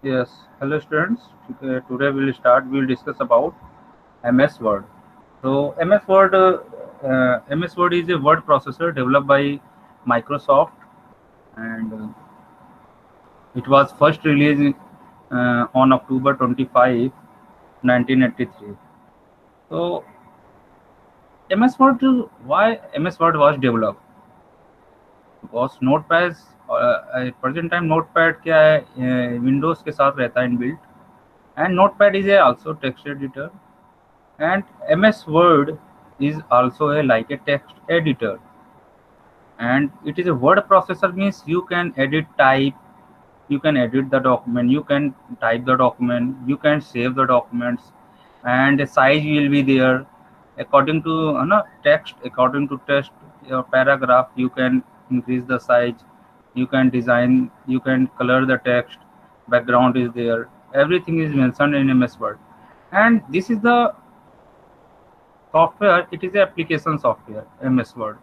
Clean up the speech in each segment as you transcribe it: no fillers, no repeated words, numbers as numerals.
Yes, hello students. Today we'll discuss about MS Word. So MS Word is a word processor developed by Microsoft, and it was first released on October 25, 1983. So MS Word, why MS Word was developed? Because Notepad, present time Notepad क्या है, Windows के साथ रहता है inbuilt, and Notepad is also text editor. And MS Word is also like a text editor, and it is a word processor, means you can type, you can edit the document, you can type the document, you can save the documents, and the size will be there according to text, according to text paragraph. You can increase the size, you can design, you can color the text, background is there, everything is mentioned in MS Word. And this is the software, it is a application software, MS Word,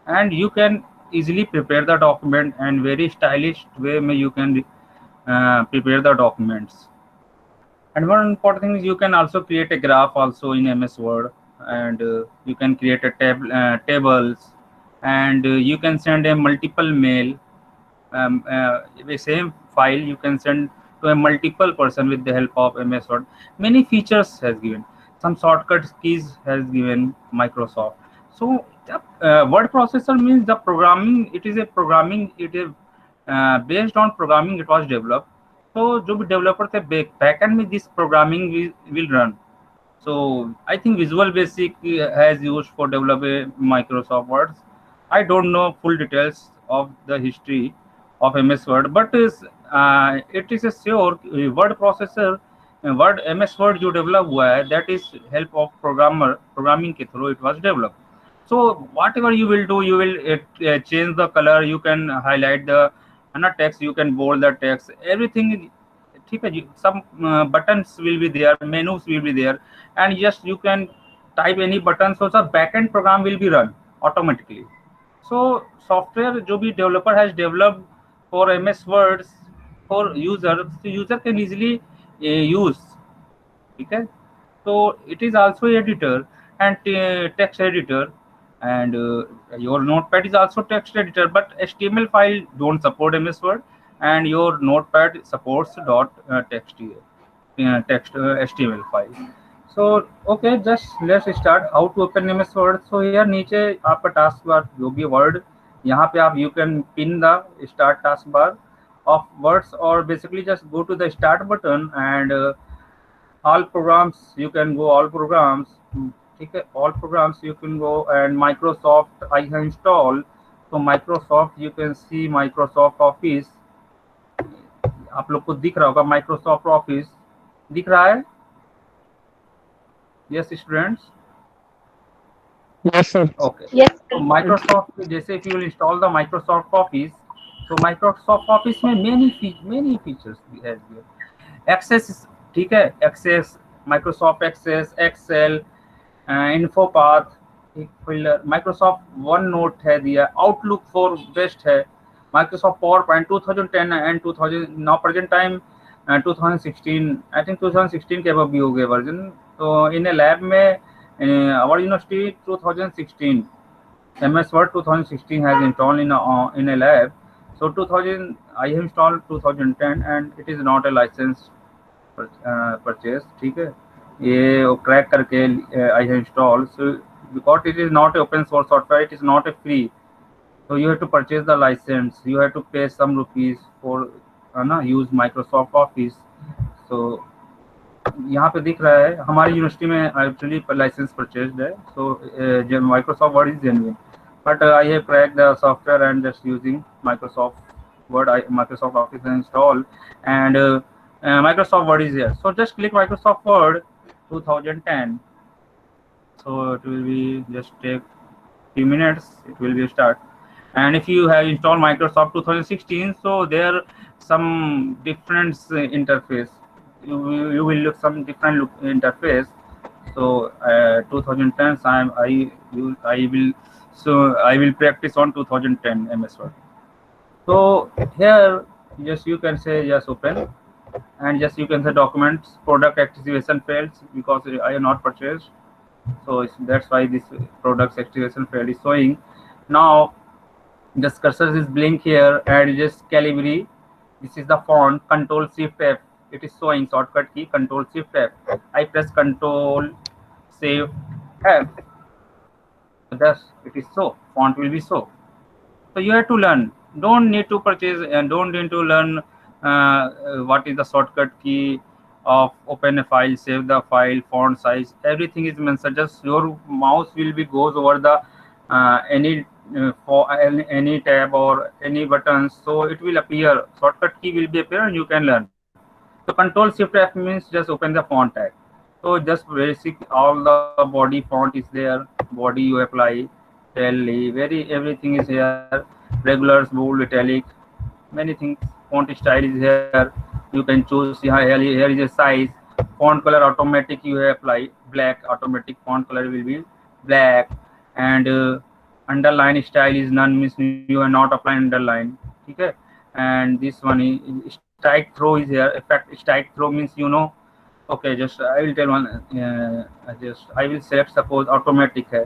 and you can easily prepare the document, and very stylish way may you can prepare the documents. And one important thing is you can also create a graph also in MS Word, and you can create a tables, and you can send a multiple mail, the same file you can send to a multiple person with the help of MS Word. Many features has given, some shortcut keys has given Microsoft. So the word processor means the programming, it is a programming, it is based on programming it was developed. So जो भी developer थे backend में this programming will run. So I think Visual Basic has used for developing Microsoft Words. I don't know full details of the history of MS Word, but it is a sure word processor, word MS Word जो develop हुआ है, that is help of programming के through it was developed. So whatever you will do, you will change the color, you can highlight the text, you can bold the text, everything. ठीक है जी, some buttons will be there, menus will be there, and just you can type any button, so the backend program will be run automatically. So software जो भी developer has developed for MS Words for user, so user can easily use. ठीक है, so it is also editor and text editor, and your Notepad is also text editor, but HTML file don't support MS Word, and your Notepad supports text HTML file. So okay, just let's start how to open MS Word. So here नीचे आपका task bar जो भी word, यहाँ पे आप you can pin the start task bar of words, or basically just go to the start button, and all programs you can go, all programs, ठीक है, all programs you can go, and Microsoft I have installed. So Microsoft, you can see Microsoft Office, आप लोग को दिख रहा होगा Microsoft Office, दिख रहा है? Yes students. Yes, sir. Okay. Yes, So sir. Microsoft, जैसे if you will install the Microsoft Office, so Microsoft Office में many features has here. Access, ठीक है, Access, Microsoft Access, Excel, इन्फोपाथ, फिर माइक्रोसॉफ्ट वन नोट है दिया, outlook for best है, Microsoft power point 2010 and 2000 now present time 2016, I think 2016 के above भी हो गए वर्जन. तो इन ए लैब में our university 2016 MS Word 2016 has installed in a lab. So 2000 I have installed 2010, and it is not a license purchase. ठीक है, ये crack करके I have installed. So because it is not open source software, it is not a free. So you have to purchase the license, you have to pay some rupees for use Microsoft Office. So यहाँ पे दिख रहा है हमारी university में actually licence purchased है. सो Microsoft word is genuine, but I have crack the software and just using Microsoft word, Microsoft office install, and Microsoft Word is here. So just click Microsoft Word 2010. So it will be just take few minutes, it will be start. And if you have installed Microsoft 2016, so there some different interface, you will look some different interface. So 2010 I will, so I will practice on 2010 MS Word. So here, yes, you can say yes, open. and just you can say documents product activation fails because I have not purchased. So that's why this product's activation fail is showing. Now just cursor is blink here and just Calibri. This is the font. Control Shift F. It is showing shortcut key. Control Shift F. I press Control Shift F. Thus it is so. Font will be so. So you have to learn. Don't need to purchase and don't need to learn what is the shortcut key of open a file, save the file, font size. Everything is mentioned. Just your mouse will be goes over the any for any tab or any buttons, so it will appear. Shortcut key will be appear and you can learn. So Control Shift F means just open the font tag. So just basic all the body font is there. Body you apply, tally, very everything is here. Regulars, bold, italic, many things. Font style is here. You can choose. Here is a size. Font color automatic you apply black. Automatic font color will be black, and underline style is none, means you are not applying underline. Okay, and this one is strike throw is here. Effect strike throw means you know. Okay, just I will tell one. I will select suppose automatic hai.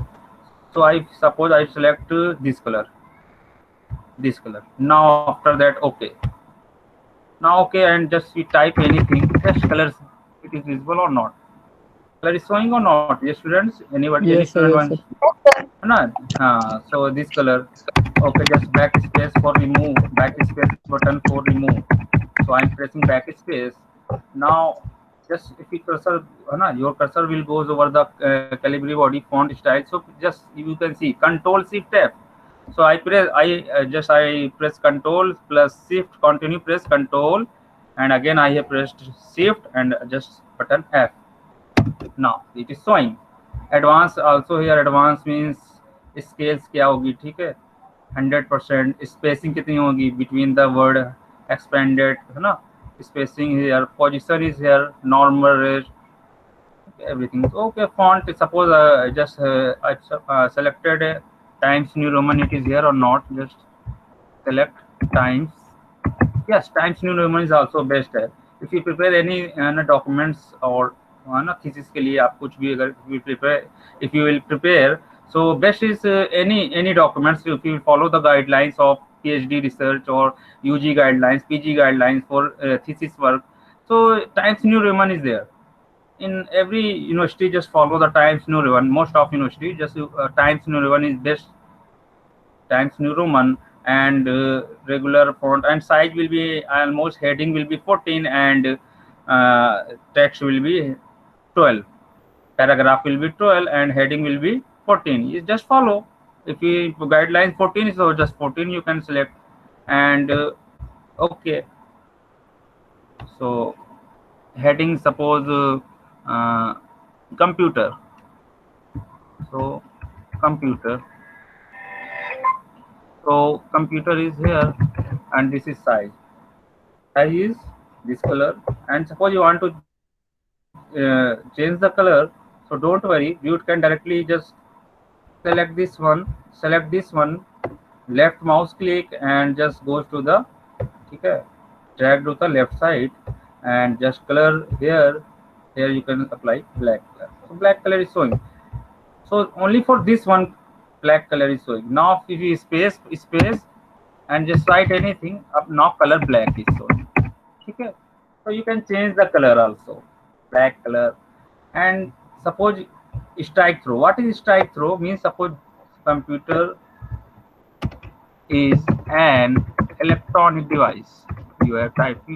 So I suppose I select this color. This color. Now after that, okay. Now okay, and just we type anything. Test colors. It is visible or not? Color is showing or not? Yes, students. Anybody? Any Yes, sir. student Yes, wants? sir. No. So this color. Okay, just backspace for remove. Backspace button for remove. So I'm pressing backspace. Now just if you cursor, your cursor will goes over the Calibri body font style. So just you can see Control Shift F. So I press Control plus Shift. Continue press Control, and again I have pressed Shift and just button F. Now it is showing. Advanced also here. Advanced means scales क्या होगी, ठीक है. 100% spacing कितनी होगी between the word expanded, है ना. Spacing here, position is here, normal rate, everything. Okay, font. Suppose I selected Times New Roman. It is here or not? Just select Times. Yes, Times New Roman is also best है. If you prepare any documents or thesis के लिए आप कुछ भी अगर if you will prepare, so best is any documents if you follow the guidelines of PhD research or UG guidelines, PG guidelines for thesis work. So Times New Roman is there. In every university, just follow the Times New Roman. Most of university, just Times New Roman is best. Times New Roman, and regular font and size will be almost heading will be 14 and text will be 12. Paragraph will be 12 and heading will be 14. You just follow. If you guideline 14, so just 14 you can select, and okay. So heading, suppose computer. So computer. So computer is here, and this is size. Size is this color, and suppose you want to change the color. So don't worry, you can directly just select this one, left mouse click, and just goes to the, okay, drag to the left side, and just color here. Here you can apply black color. So black color is showing. So only for this one black color is showing. Now if you space and just write anything up, now color black is showing. Okay, so you can change the color also, black color. And suppose strike throw. What is strike throw? Means suppose computer is an electronic device. You are typed.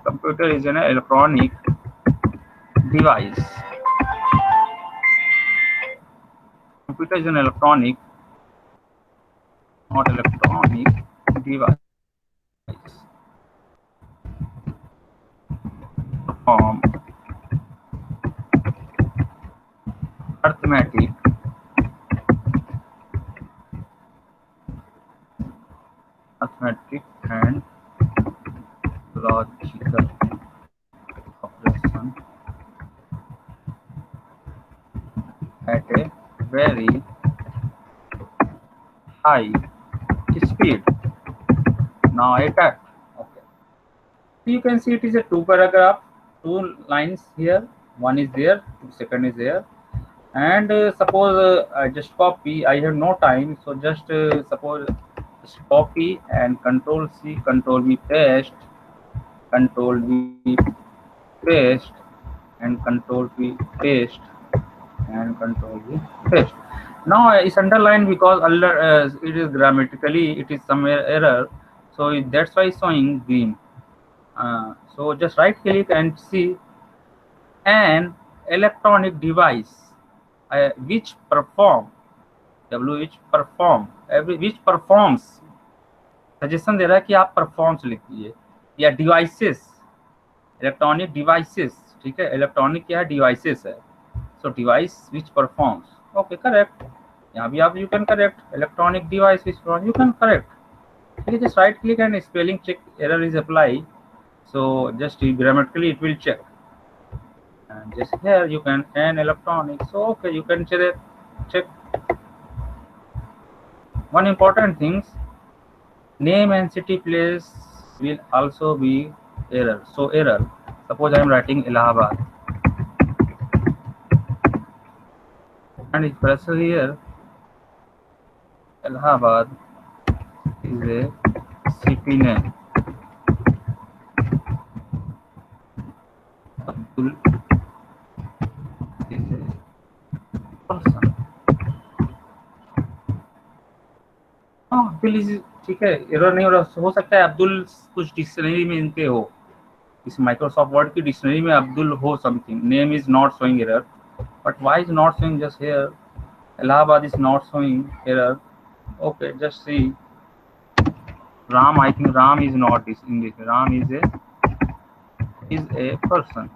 Computer is an electronic device. Computer is an electronic, not electronic device. Perform arithmetic, and logical operation at a very high speed. Now I type. Okay. You can see it is a two paragraph, two lines here. One is there, second is there. And suppose I just copy. I have no time, so just suppose just copy and Control C, Control V, paste, Control V, paste, and Control V, paste, and Control V, paste. Now it's underlined because it is grammatically it is some error, so that's why it's showing green. So just right click and see an electronic device which perform which perform which performs suggestion दे रहा है कि आप performs लिखिए या devices electronic devices ठीक है electronic क्या है डिवाइसेस है so device which performs okay correct यहाँ भी आप you can correct electronic device which you can correct ठीक है just right click and spelling check error is apply so just grammatically it will check and just here you can an electronic so okay you can check one important things name and city place will also be error so error suppose I am writing Allahabad and if press here Allahabad is a city name Abdul is a person Abdul is ठीक है error नहीं हो सकता है अब्दुल कुछ dictionary में इनके हो इस माइक्रोसॉफ्ट वर्ड की डिक्शनरी में अब्दुल हो something name is not showing error but why is not showing just here Allahabad is not showing error okay just see Ram I think Ram is not this in this Ram is a person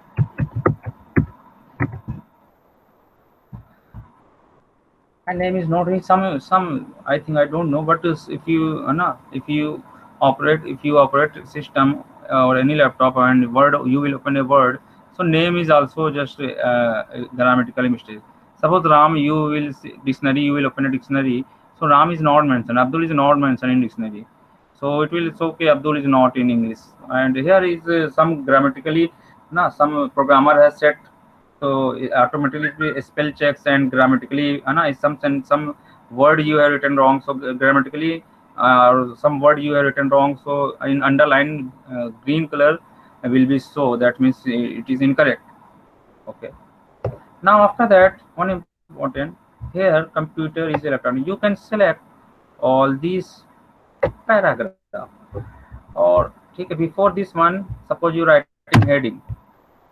and name is not in some I think I don't know but if you operate system or any laptop and word you will open a word so name is also just grammatical mistake suppose Ram you will see dictionary you will open a dictionary so Ram is not mentioned Abdul is not mentioned in dictionary so it's okay Abdul is not in English and here is some grammatically some programmer has set so automatically spell checks and grammatically some word you have written wrong so grammatically some word you have written wrong so in underline green color will be so that means it is incorrect okay now after that one important here computer is electronic you can select all these paragraph or take before this one suppose you writing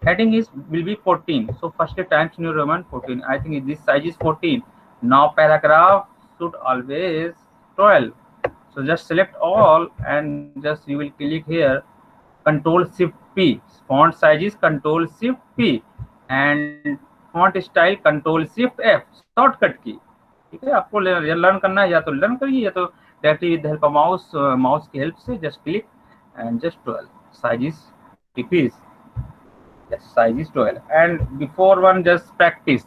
heading is will be 14 so first times New Roman 14 I think this size is 14 now paragraph should always 12 so just select all and just you will click here Control Shift P font size is Control Shift P and font style Control Shift F shortcut की ठीक है आपको learn करना है या तो learn करिए या तो directly with help of mouse की हेल्प से just click and just 12 size is decrease yes size is 12 and before one just practice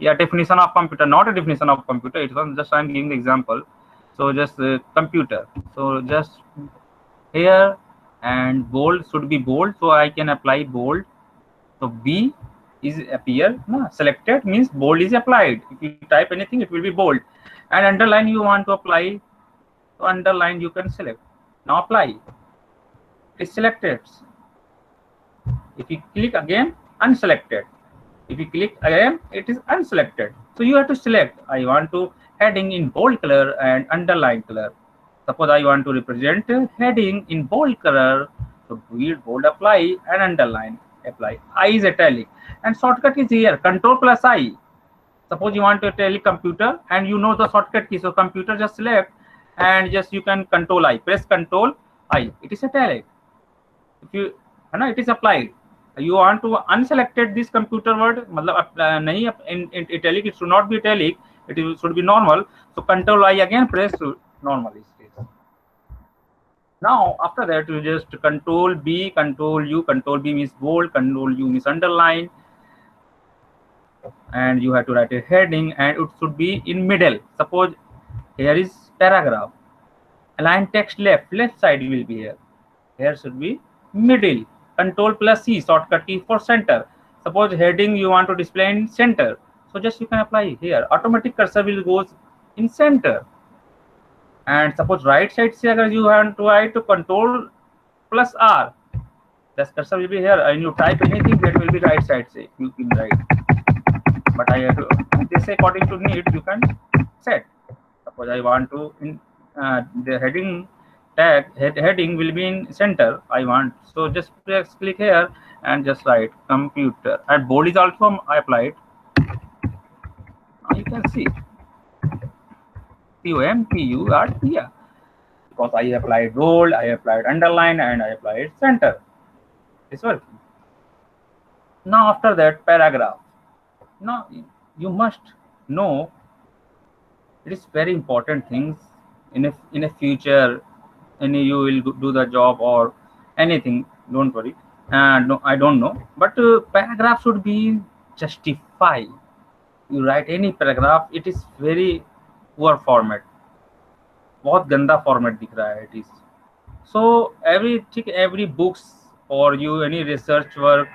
yeah definition of computer not a definition of computer it was just I'm giving the example so just computer so just here and bold should be bold so I can apply bold so B is appear selected means bold is applied if you type anything it will be bold and underline you want to apply so underline you can select now apply it's selected if you click again unselected if you click again it is unselected so you have to select I want to heading in bold color and underline color suppose I want to represent heading in bold color so bold apply and underline apply I is italic and shortcut is here Control plus I suppose you want to italic computer and you know the shortcut key so computer just select and just you can Control I press Control I it is italic if you it is applied you want to unselected this computer word मतलब नहीं in italic it should not be italic it should be normal so Control I again press normal is now after that you just Control B Control U Control B means bold Control U means underline and you have to write a heading and it should be in middle suppose here is paragraph align text left side will be here should be middle, control plus C, shortcut key for center. Suppose heading you want to display in center, so just you can apply here. Automatic cursor will go in center. And suppose right side से अगर you want to write to control plus R, the cursor will be here, and you type anything that will be right side say you can write. But I have to, this according to need you can set. Suppose I want to the heading tag heading will be in center. I want, so just press click here and just write computer, and bold is also I applied. Now you can see COMPUR here, because I applied bold, I applied underline, and I applied center. It's working. Now after that, paragraph. Now you must know, it is very important things in a future, any you will do the job or anything, don't worry. No, I don't know, but paragraph should be justify. You write any paragraph, it is very poor format, बहुत गंदा format दिख रहा है it is. So every books or you any research work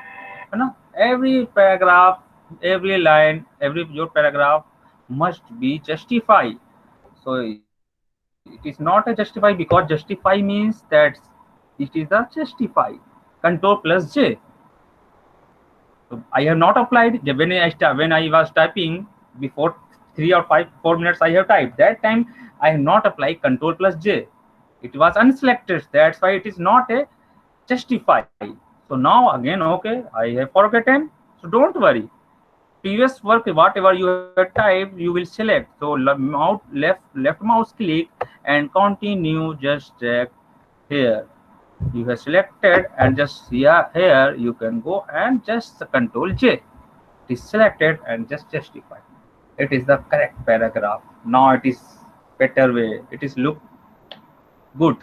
है ना, every paragraph, every line, every your paragraph must be justify. So it is not a justify, because justify means that it is a justify. Control plus J. So I have not applied when I was typing before 4 minutes I have typed. That time I have not applied control plus J. It was unselected. That's why it is not a justify. So now again, okay, I have forgotten. So don't worry. Previous work, whatever you have typed, you will select. So left mouse click and continue. Just check here. You have selected and just here you can go and just control J. It is selected and just justify. It is the correct paragraph. Now it is better way. It is look good.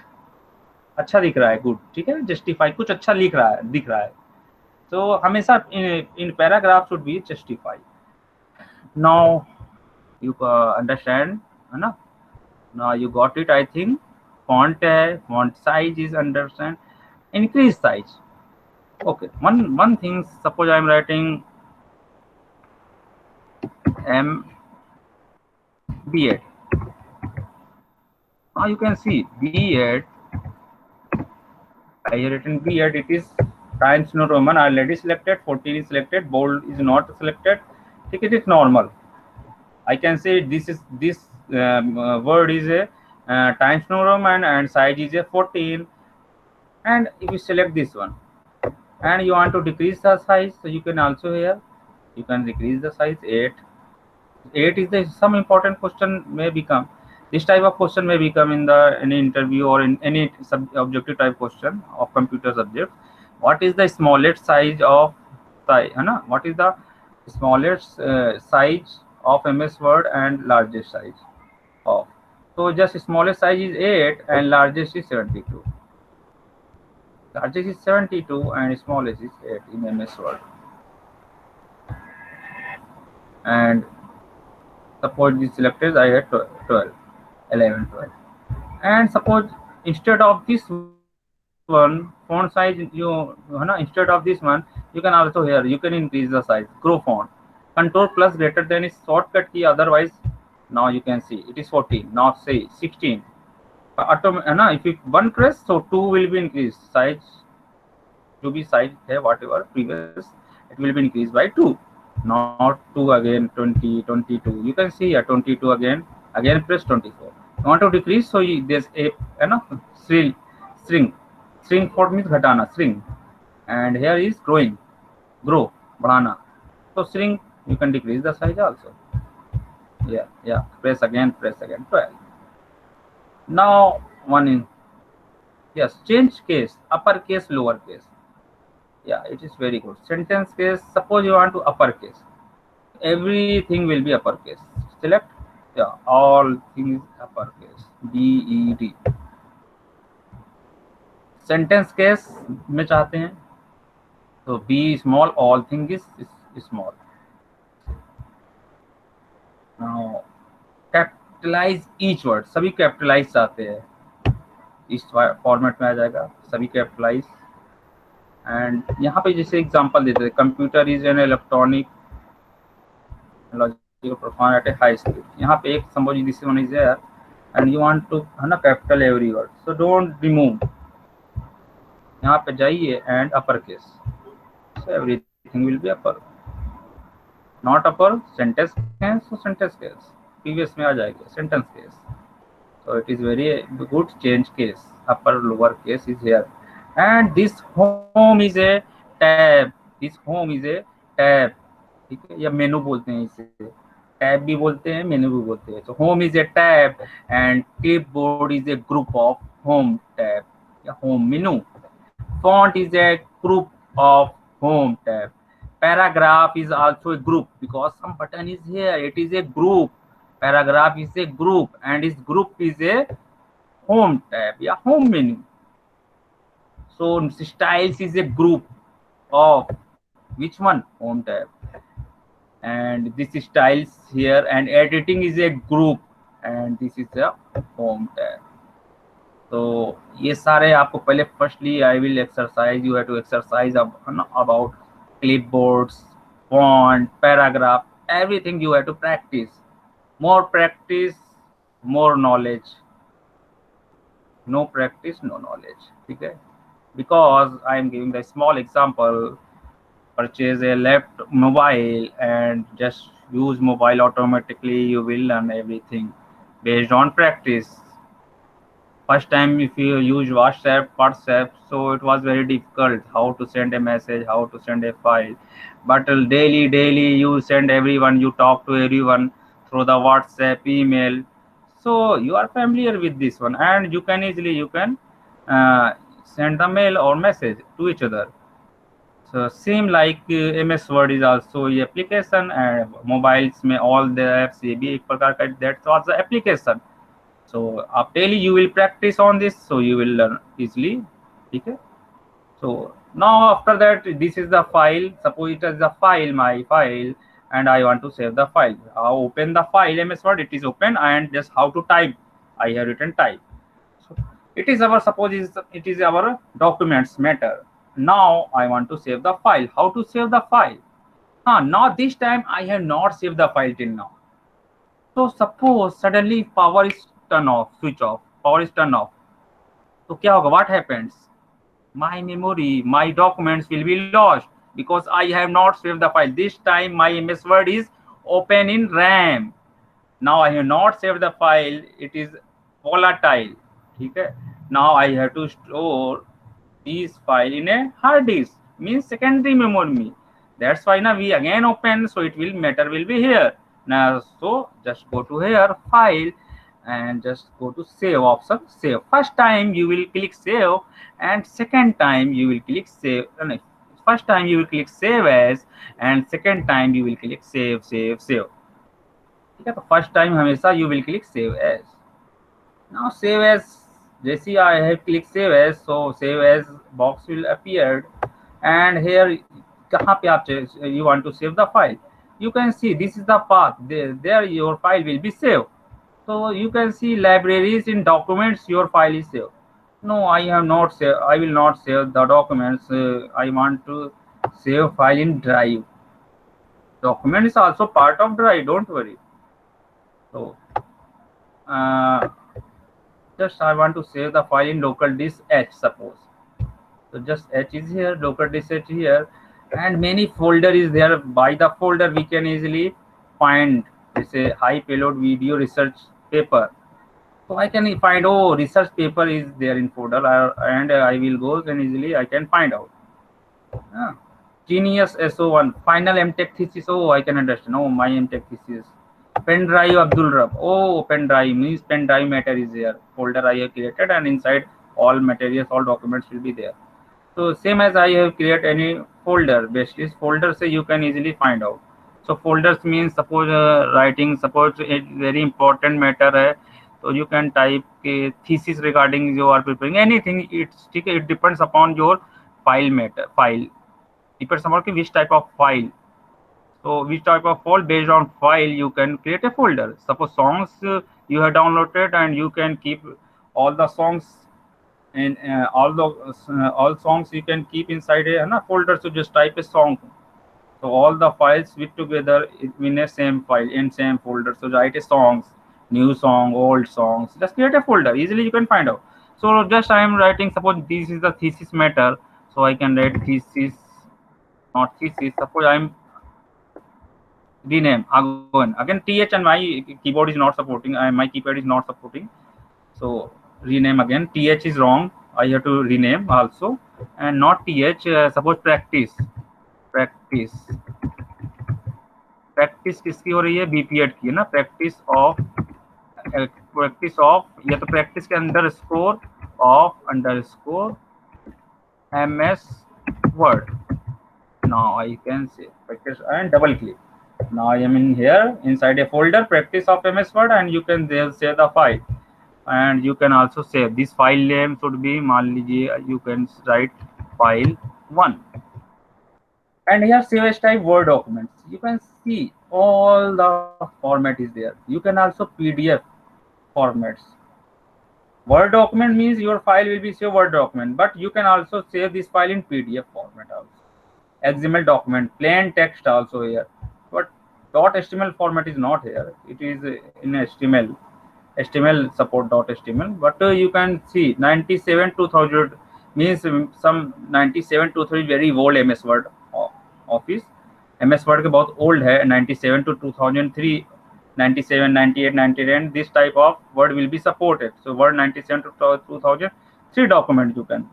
अच्छा दिख रहा है, good, ठीक है. Justify कुछ अच्छा लिख रहा है, दिख रहा है. तो हमेशा इन paragraph should be justify. Now you understand है ना. Now you got it I think. Font है, font size is understand. Increase size. Okay, one thing, suppose I am writing B.Ed. Now you can see B.Ed. I have written B.Ed. It is Times New Roman already selected. 14 is selected. Bold is not selected. It is normal. I can say this word is a Times New Roman and size is a 14. And if you select this one and you want to decrease the size, so you can also here you can decrease the size 8. 8 is some important question may become. This type of question may become in any interview or in any objective type question of computer subject. What is the smallest size of what is the smallest size of MS Word and largest size of? So just smallest size is 8 and largest is 72. Largest is 72 and smallest is 8 in MS Word. And suppose this selected, I had 12, 11, 12. And suppose instead of this one font size, instead of this one, you can also here you can increase the size. Grow font. Control plus greater than is shortcut key. Otherwise, now you can see it is 14. Now say 16. If you one press, so 2 will be increased. Size to be size here whatever previous, it will be increased by 2. Not 2 again, 20, 22. You can see here 22 again press 24. You want to decrease, so there's a string for means ghatana, string, and here is growing, grow, बढ़ाना. So string you can decrease the size also. Yeah. Press again 12. Now one in, yes, change case, uppercase, lowercase. Yeah, it is very good. Sentence case, suppose you want to uppercase, everything will be uppercase. Select, yeah, all things uppercase, BED. Sentence case में चाहते हैं तो B small, all thing is small. Now capitalize each word, सभी capitalize चाहते हैं, इस format में आ जाएगा, सभी capitalize. एंड यहाँ पे जैसे एग्जांपल देते हैं, computer is an electronic logical perform at a high speed. यहाँ पे एक suppose this one is there and you want to, है ना, capital every word, so don't remove, यहाँ पे जाइए and upper case, so everything will be upper, not upper sentence case, so sentence case previous में आ जाएगा sentence case, so it is very good change case, upper lower case is here, and this home is a tab, this home is a tab, ठीक है, या मेनू बोलते हैं इसे, tab भी बोलते हैं मेनू भी बोलते हैं, so home is a tab and clipboard is a group of home tab या home menu, font is a group of home tab, paragraph is also a group because some button is here, it is a group, paragraph is a group and its group is a home tab या home menu, so styles is a group of which one, home tab, and this is styles here, and editing is a group and this is a home tab. तो ये सारे आपको पहले firstly I will exercise, you have to exercise about clipboards, font, paragraph, everything you have to practice. More practice, more knowledge. No practice, no knowledge. ठीक है? Because I am giving the small example. Purchase a left mobile and just use mobile automatically. You will learn everything based on practice. First time if you use WhatsApp, so it was very difficult how to send a message, how to send a file, but daily you send everyone, you talk to everyone through the WhatsApp, email, so you are familiar with this one, and you can easily send the mail or message to each other. So same like MS Word is also a application, and mobiles में all the apps ये भी एक प्रकार का, that was the application. So daily you will practice on this, so you will learn easily, ठीक है? So now after that, this is the file, suppose it is the file, my file, and I want to save the file. How open the file, MS Word, it is open, and just how to type, I have written type. So it is our, suppose it is our documents matter. Now I want to save the file. How to save the file? Now this time I have not saved the file till now. So suppose suddenly power is turn off, switch off, power is turn off. So क्या होगा? What happens? My memory, my documents will be lost because I have not saved the file. This time my MS Word is open in RAM. Now I have not saved the file. It is volatile. ठीक है? Now I have to store this file in a hard disk, means secondary memory. That's why now we again open, so it will matter will be here. Now so just go to here, file, and just go to save option, save. First time you will click save, and second time you will click save. First time you will click save as, and second time you will click save. ठीक है? तो first time हमेशा you will click save as. Now save as, जैसे I have click save as, so save as box will appear, and here कहाँ पे आप you want to save the file, you can see this is the path, there your file will be saved. So you can see libraries, in documents your file is saved. No, I have not saved, I will not save the documents. I want to save file in drive. Document is also part of drive, don't worry. So just I want to save the file in local disk H, suppose. So just H is here, local disk H here, and many folder is there. By the folder we can easily find, let's say, high payload video research paper. So I can find, oh, research paper is there in folder, and I will go and easily I can find out. Genius SO1, final MTech thesis. Oh, I can understand. Oh, my MTech thesis. Pen drive Abdul Rab. Oh, pen drive means pen drive matter is there. Folder I have created, and inside all materials, all documents will be there. So same as I have created any folder, based this folder, say you can easily find out. So folders means suppose writing, suppose it very important matter है, so you can type thesis regarding you are preparing anything. It depends upon your file matter. File depends upon which type of file. So which type of file, based on file you can create a folder. Suppose songs you have downloaded, and you can keep all the songs and all songs you can keep inside a na folder. So just type a song. So all the files with together in a same file in same folder. So write a songs, new song, old songs. Just create a folder. Easily you can find out. So just I am writing. Suppose this is the thesis matter. So I can write thesis, not thesis. Suppose I am rename again th and my keyboard is not supporting. My keypad is not supporting. So rename again. Th is wrong. I have to rename also, and not th. Suppose practice, practice, practice किसकी हो रही है BPEd की है ना practice of या तो practice के under score MS word now I can say practice and double click. Now I am in here inside a folder practice of MS Word, and you can there save the file, and you can also save this file name should be मान लीजिए you can write file 1. And here save as type Word documents. You can see all the format is there. You can also PDF formats. Word document means your file will be saved Word document, but you can also save this file in PDF format also. XML document, plain text also here, but .html format is not here. It is in HTML. HTML support .html, but you can see 97 2000 means some 97 2000 very old MS Word office. MS Word के बहुत old है 97 to 2003, 97, 98, 99. This type of Word will be supported. So Word 97 to 2003 document you can,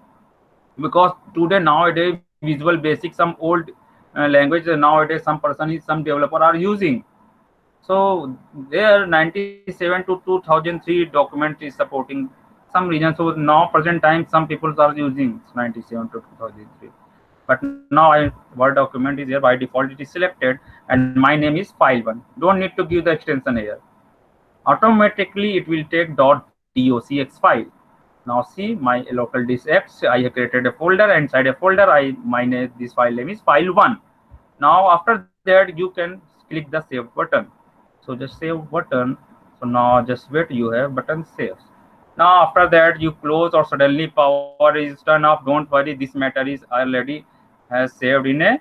because today nowadays Visual Basic some old language nowadays some developer are using. So there 97 to 2003 document is supporting some region. So now present time some people are using 97 to 2003. But now Word document is here by default, it is selected, and my name is file1. Don't need to give the extension here. Automatically it will take .docx file. Now see my local disk X, I have created a folder. Inside a folder this file name is file1. Now after that you can click the save button. So just save button. So now just wait, you have button saves. Now after that you close or suddenly power is turned off, don't worry, this matter is already has saved in a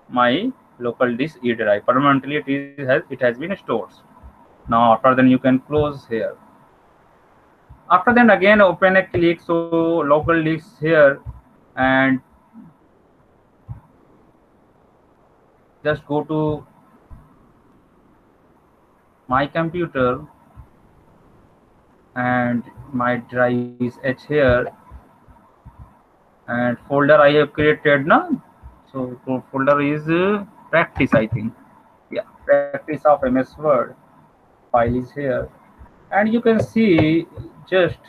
my local disk E drive. Permanently it has been stored. Now after then you can close here. After then again open a click, so local disk here, and just go to my computer, and my drive is H here, and folder I have created now. So folder is practice, I think. Yeah, practice of MS Word file is here, and you can see just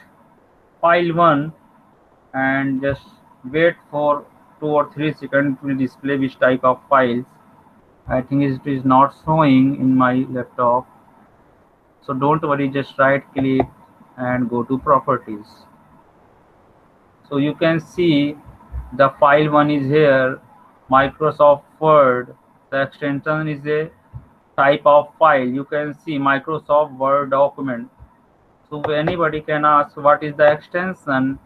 file1, and just wait for 2 or 3 seconds to display which type of files. I think it is not showing in my laptop. So don't worry, just right click and go to properties. So you can see the file1 is here, Microsoft Word. The extension is a type of file. You can see Microsoft Word document. So anybody can ask what is the extension.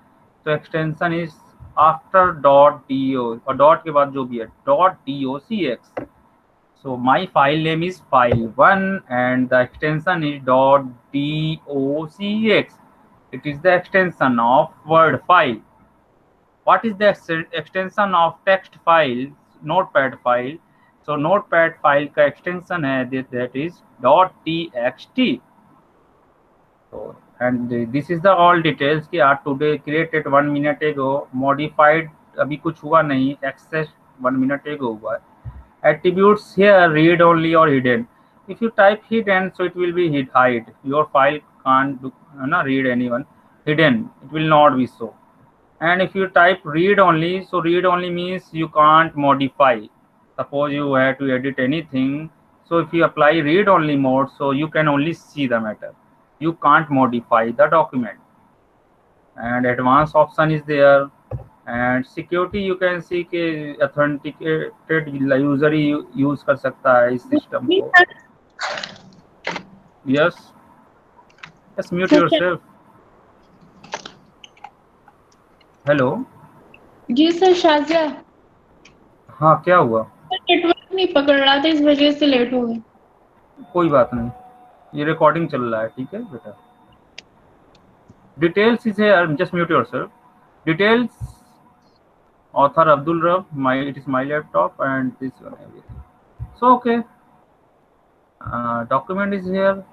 So extension is after .do or dot के बाद जो भी है .docx. So my file name is file1 and the extension is .docx. It is the extension of Word file. What is the extension of text file, notepad file? So notepad file का extension है that is .txt. So and this is the all details कि आज today created 1 minute ago, modified अभी कुछ हुआ नहीं, access 1 minute ago हुआ है. Attributes here read only or hidden. If you type hidden, so it will be hide. Your file can't read anyone. Hidden, it will not be so. And if you type read only, so read only means you can't modify. Suppose you have to edit anything, so if you apply read only mode, so you can only see the matter, you can't modify the document. And advanced option is there, and security you can see कि authenticated user ही use कर सकता है इस system को. Yes, just mute yourself. Hello. जी sir, Shazia. हाँ, क्या हुआ? नेटवर्क नहीं पकड़ रहा था, इस वजह से लेट हो गए। कोई बात नहीं, ये रिकॉर्डिंग चल रहा है, ठीक है बेटा। Details is here. Just mute yourself. Details. Author Abdul Rab. It is my laptop and this one everything. So okay. Document is here.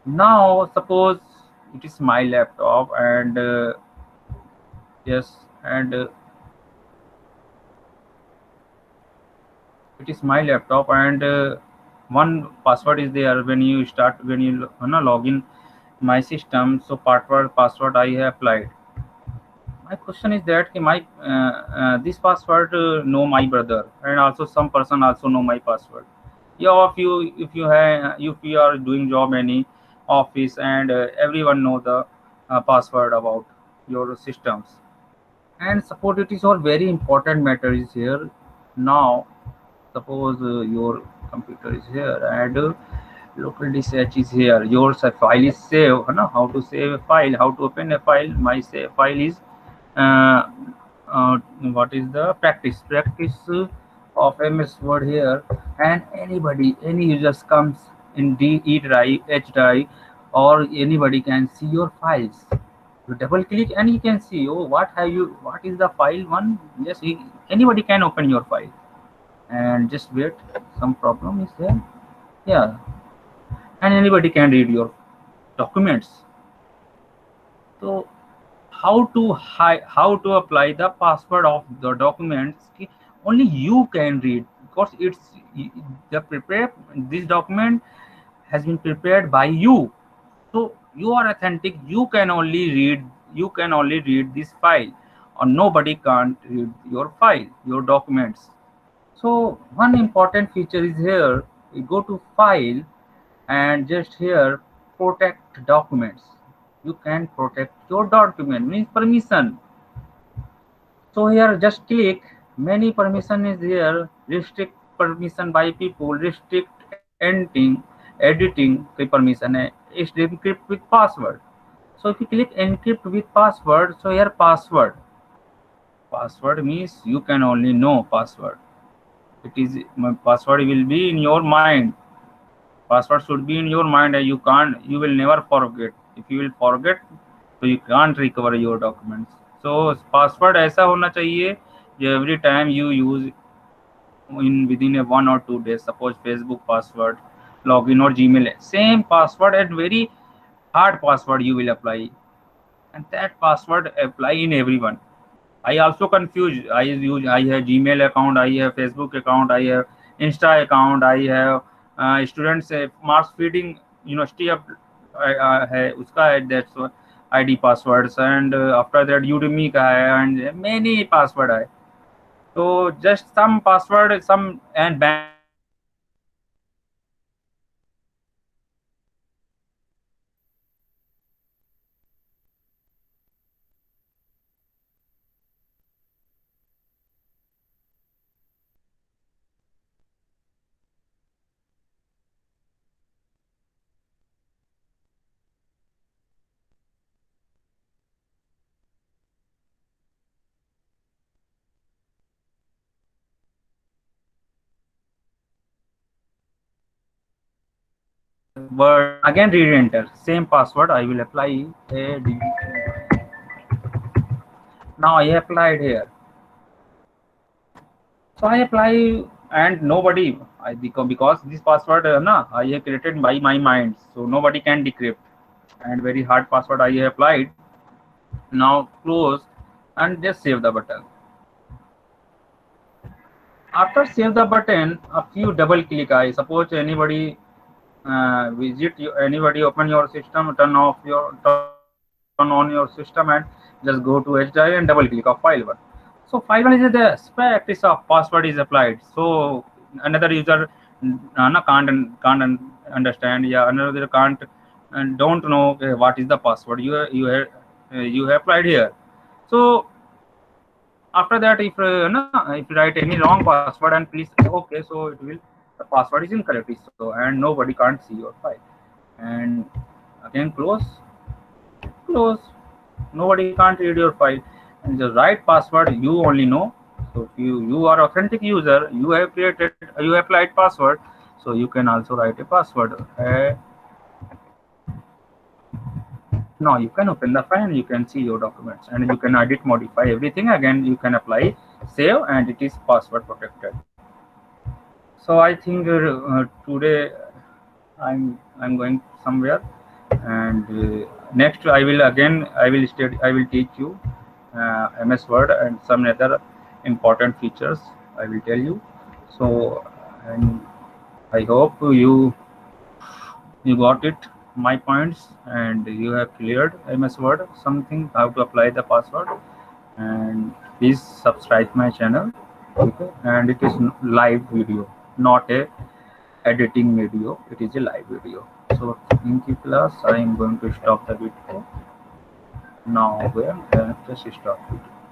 Now suppose it is my laptop and yes, and it is my laptop and one password is there when you start when you log in my system. So password I have applied. My question is that my this password know my brother and also some person also know my password. Yeah, if you are doing job any office and everyone know the password about your systems. And suppose it is all very important matter is here. Now suppose your computer is here and local disk is here, your file is saved, how to save a file, how to open a file. My save file is uh, what is the practice of MS Word here. And any users comes in E drive, H drive, or anybody can see your files. You double click and you can see, oh, what is the file one. Yes, anybody can open your file. And just wait, some problem is there. Yeah, and anybody can read your documents. So how to apply the password of the documents only you can read, because the prepare this document has been prepared by you. So you are authentic, you can only read this file, or nobody can't read your file, your documents. So one important feature is here. We go to file and just here protect documents. You can protect your document means permission. So here just click, many permission is here, restrict permission by people, restrict editing की permission है, is encrypt with password. So if you click encrypt with password, so here password means you can only know password. It is my password will be in your mind. Password should be in your mind and you will never forget. If you will forget, so you can't recover your documents. So password ऐसा होना चाहिए जो every time you use in within a 1 or 2 days. Suppose Facebook password, login or Gmail, same password and very hard password you will apply, and that password apply in everyone. I also confused. I have Gmail account, I have Facebook account, I have Insta account, I have students marks feeding university of है उसका है, that's ID passwords, and after that Udemy का है and many password है. So just some password, some and bank password is there. So just word again, read enter, same password I will apply. Now I applied here. So I apply and nobody, I because this password I have created by my mind, so nobody can decrypt. And very hard password I have applied. Now close and just save the button. After save the button, a few double click. I suppose anybody anybody open your system, turn on your system and just go to H drive and double click of file one. So file one is the practice of password is applied. So another user can't understand. Yeah, another can't and don't know what is the password you have applied here. So after that, if you write any wrong password and please okay, so it will the password is incorrect. So and nobody can't see your file. And again close. Nobody can't read your file. and the right password you only know. So if you are authentic user, you have applied password, so you can also write a password. Now you can open the file and you can see your documents, and you can edit, modify everything. Again, you can apply, save, and it is password protected. So I think today I'm going somewhere, and next I will teach you MS Word and some other important features I will tell you. So, and I hope you got it, my points, and you have cleared MS Word something, how to apply the password. And please subscribe my channel. Okay, and it is live video, not a editing video, it is a live video. So thank you class, I am going to stop the video now. Where just stop it.